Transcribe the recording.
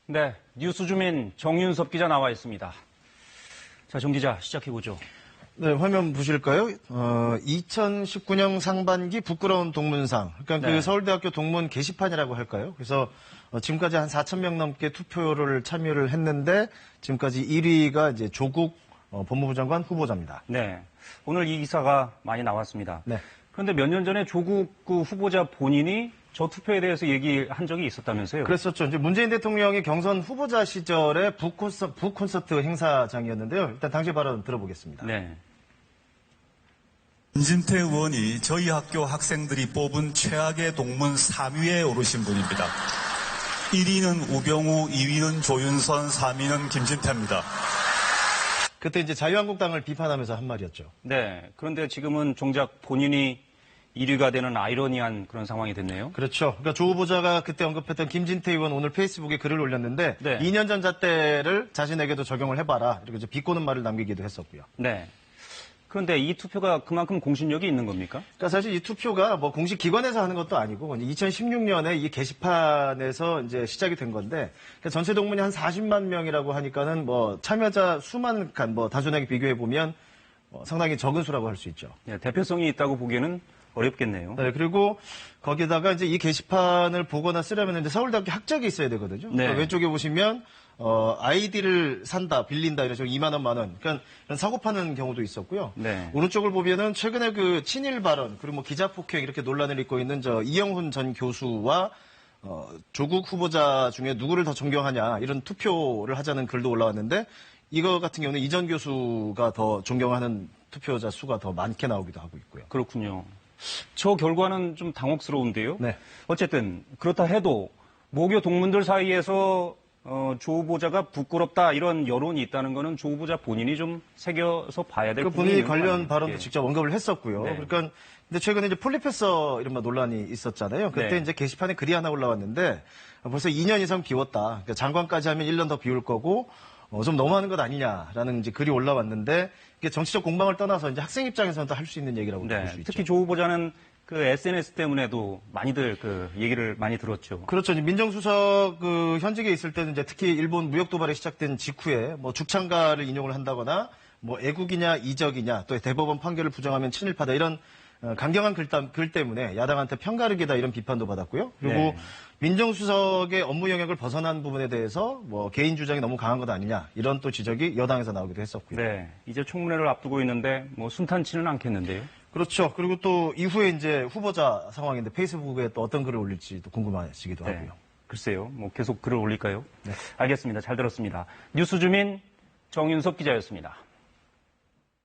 네, 뉴스주민 정윤섭 기자 나와 있습니다. 자, 정 기자 시작해보죠. 네, 화면 보실까요? 2019년 상반기 부끄러운 동문상. 그러니까 네. 그 서울대학교 동문 게시판이라고 할까요? 그래서 지금까지 한 4,000명 넘게 투표를 참여를 했는데 지금까지 1위가 이제 조국 법무부 장관 후보자입니다. 네, 오늘 이 기사가 많이 나왔습니다. 네. 그런데 몇 년 전에 조국 후보자 본인이 저 투표에 대해서 얘기한 적이 있었다면서요? 그랬었죠. 이제 문재인 대통령이 경선 후보자 시절에 북콘서트 행사장이었는데요. 일단 당시 발언 들어보겠습니다. 네. 김진태 의원이 저희 학교 학생들이 뽑은 최악의 동문 3위에 오르신 분입니다. 1위는 우병우, 2위는 조윤선, 3위는 김진태입니다. 그때 이제 자유한국당을 비판하면서 한 말이었죠. 네. 그런데 지금은 정작 본인이 1위가 되는 아이러니한 그런 상황이 됐네요. 그렇죠. 그러니까 조 후보자가 그때 언급했던 김진태 의원 오늘 페이스북에 글을 올렸는데 네. 2년 전 잣대를 자신에게도 적용을 해봐라. 이렇게 이제 비꼬는 말을 남기기도 했었고요. 네. 그런데 이 투표가 그만큼 공신력이 있는 겁니까? 그러니까 사실 이 투표가 뭐 공식 기관에서 하는 것도 아니고 2016년에 이 게시판에서 이제 시작이 된 건데 그러니까 전체 동문이 한 40만 명이라고 하니까는 뭐 참여자 수만 간 뭐 단순하게 비교해 보면 상당히 적은 수라고 할 수 있죠. 네, 대표성이 있다고 보기에는 어렵겠네요. 네, 그리고 거기다가 이제 이 게시판을 보거나 쓰려면 이제 서울대학교 학적이 있어야 되거든요. 네. 그러니까 왼쪽에 보시면 아이디를 산다, 빌린다 이래서 2만 원, 만 원. 그러니까 이런 사고 파는 경우도 있었고요. 네. 오른쪽을 보면은 최근에 그 친일 발언 그리고 뭐 기자 폭행 이렇게 논란을 일고 있는 저 이영훈 전 교수와 조국 후보자 중에 누구를 더 존경하냐 이런 투표를 하자는 글도 올라왔는데 이거 같은 경우는 이 전 교수가 더 존경하는 투표자 수가 더 많게 나오기도 하고 있고요. 그렇군요. 저 결과는 좀 당혹스러운데요. 네. 어쨌든 그렇다 해도 모교 동문들 사이에서 조 후보자가 부끄럽다 이런 여론이 있다는 거는 조 후보자 본인이 좀 새겨서 봐야 될 그 부분이 본인이 있는 거 관련 아니에요? 발언도 예. 직접 언급을 했었고요. 네. 그러니까 근데 최근에 이제 폴리페서 이른바 논란이 있었잖아요. 그때 네. 이제 게시판에 글이 하나 올라왔는데 벌써 2년 이상 비웠다. 그러니까 장관까지 하면 1년 더 비울 거고 좀 너무하는 것 아니냐라는 이제 글이 올라왔는데 이게 정치적 공방을 떠나서 이제 학생 입장에서는 할 수 있는 얘기라고 볼 수 있죠. 특히 조 후보자는 그 SNS 때문에도 많이들 그 얘기를 많이 들었죠. 그렇죠. 이제 민정수석 그 현직에 있을 때는 이제 특히 일본 무역 도발이 시작된 직후에 뭐 죽창가를 인용을 한다거나 뭐 애국이냐 이적이냐 또 대법원 판결을 부정하면 친일파다 이런 강경한 글 때문에 야당한테 편가르기다 이런 비판도 받았고요. 그리고 네. 민정수석의 업무 영역을 벗어난 부분에 대해서 뭐 개인 주장이 너무 강한 것 아니냐 이런 또 지적이 여당에서 나오기도 했었고요. 네. 이제 총무회를 앞두고 있는데 뭐 순탄치는 않겠는데요. 그렇죠. 그리고 또 이후에 이제 후보자 상황인데 페이스북에 또 어떤 글을 올릴지 또 궁금하시기도 하고요. 글쎄요. 뭐 계속 글을 올릴까요? 네. 알겠습니다. 잘 들었습니다. 뉴스주민 정윤섭 기자였습니다.